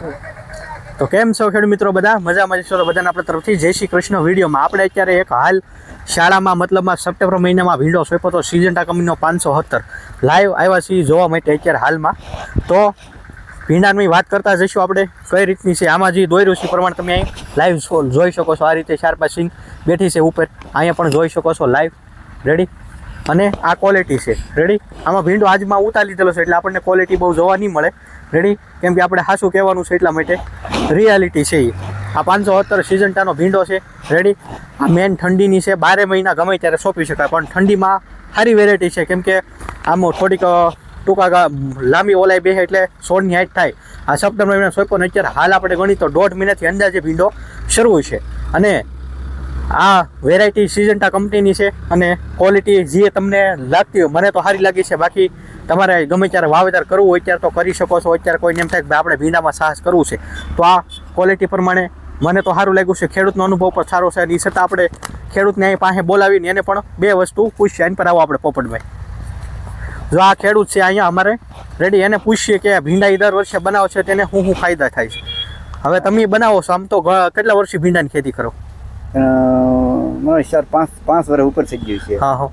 તો કેમ છો ખેડૂત મિત્રો? બધા મજામાં છો? બધાને આપણા તરફથી જય શ્રી કૃષ્ણ. વિડીયોમાં આપણે અત્યારે એક હાલ શાળામાં મતલબમાં સપ્ટેમ્બર મહિનામાં ભીંડો સોંપ્યો હતો સિજન્ટા કંપનીનો 570 લાઈવ આવ્યા છીએ જોવા માટે અત્યારે હાલમાં. તો ભીંડાની વાત કરતા જઈશું આપણે કઈ રીતની છે. આમાં જે દોર્યું છે પ્રમાણે તમે અહીં લાઈવ જોઈ શકો છો. આ રીતે 4-5 સિંગ બેઠી છે ઉપર, અહીંયા પણ જોઈ શકો છો લાઈવ. રેડી? અને આ ક્વોલિટી છે. રેડી? આમાં ભીંડો આજમાં ઉતારી લીધેલો છે એટલે આપણને ક્વોલિટી બહુ જોવા નહીં મળે. રેડી? કેમ કે આપણે હાસું કહેવાનું છે એટલા માટે રિયાલિટી છે એ. આ 570 સિજન્ટાનો ભીંડો છે. રેડી? આ મેન ઠંડીની છે, 12 મહિના ગમે ત્યારે સોંપી શકાય, પણ ઠંડીમાં સારી વેરાયટી છે. કેમ કે આમ થોડીક ટૂંકા લાંબી ઓલાઈ બે એટલે છોડની હાઈટ થાય. આ સપ્ટેમ્બર મહિના સોંપ્યો ને અત્યારે હાલ આપણે ગણી તો 1.5 મહિનાથી અંદાજે ભીંડો શરૂ છે. અને આ વેરાયટી સિજન્ટા કંપનીની છે અને ક્વોલિટી જે તમને લાગતી હોય, મને તો સારી લાગી છે. બાકી તમારે ગમે ત્યારે વાવેતર કરવું હોય ત્યારે તો કરી શકો છો. અત્યારે કોઈને એમ થાય કે આપણે ભીંડામાં સાહસ કરવું છે તો આ ક્વોલિટી પ્રમાણે મને તો સારું લાગ્યું છે. ખેડૂતનો અનુભવ પણ સારો છે. અને એ છતાં આપણે ખેડૂતને અહીં પાસે બોલાવીને એને પણ 2 વસ્તુ પૂછીએ. એની પર આવો આપણે પોપટભાઈ. જો આ ખેડૂત છે અહીંયા અમારે, રેડી? એને પૂછીએ કે ભીંડા દર વર્ષે બનાવો છે તેને શું ફાયદા થાય છે. હવે તમે બનાવો છો, આમ તો કેટલા વર્ષથી ભીંડાની ખેતી કરો? 4-5 વર્ષ ઉપર થઈ ગયું છે. હા.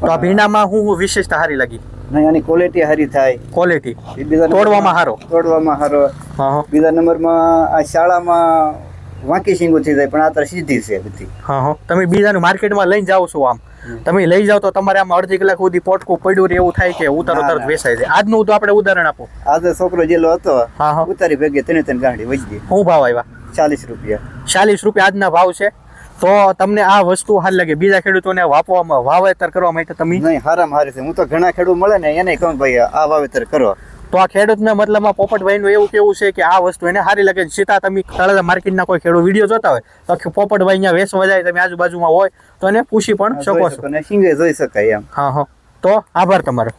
તો આ ભીંડામાં શું વિશેષતા સારી લાગી? નહીં, આની ક્વોલિટી સારી થાય. ક્વોલિટી તોડવામાં સારો. બીજા નંબરમાં આ શાળામાં વાંકી શીંગો થઈ જાય, પણ આ તો સીધી છે બધી. તમે બીજાનું માર્કેટમાં લઈને જાઓ છો, આમ તમે લઈ જાઓ તો તમારે આમ અડધી કલાક સુધી પોટકું પડ્યું એવું થાય કે ઉતારો તરત વેચાઈ જાય. આજનું તો આપણે ઉદાહરણ આપો. આજે છોકરો જેલો હતો, ઉતારી ભેગી 3 ગાંઠી વજી. શું ભાવ આવ્યા? 40 રૂપિયા. 40 રૂપિયા આજના ભાવ છે. તો તમને આ વસ્તુ સારી લાગે? બીજા ખેડૂતોને વાવેતર કરવા માટે તમે? નહીં, હારામાં હારી છે. હું તો ઘણા ખેડૂત મળે ને એને કહું ભાઈ આ વાવેતર કરો. તો આ ખેડૂતને મતલબમાં પોપટભાઈનું એવું કેવું છે કે આ વસ્તુ એને સારી લાગે. સીધા તમે તળાજા માર્કેટના કોઈ ખેડૂત વિડીયો જોતા હોય તો પોપટભાઈ અહીંયા વેચવા જાય, તમે આજુબાજુમાં હોય તો એને પૂછી પણ શકો છો. સિંગે જોઈ શકાય એમ. હા. તો આભાર તમારો.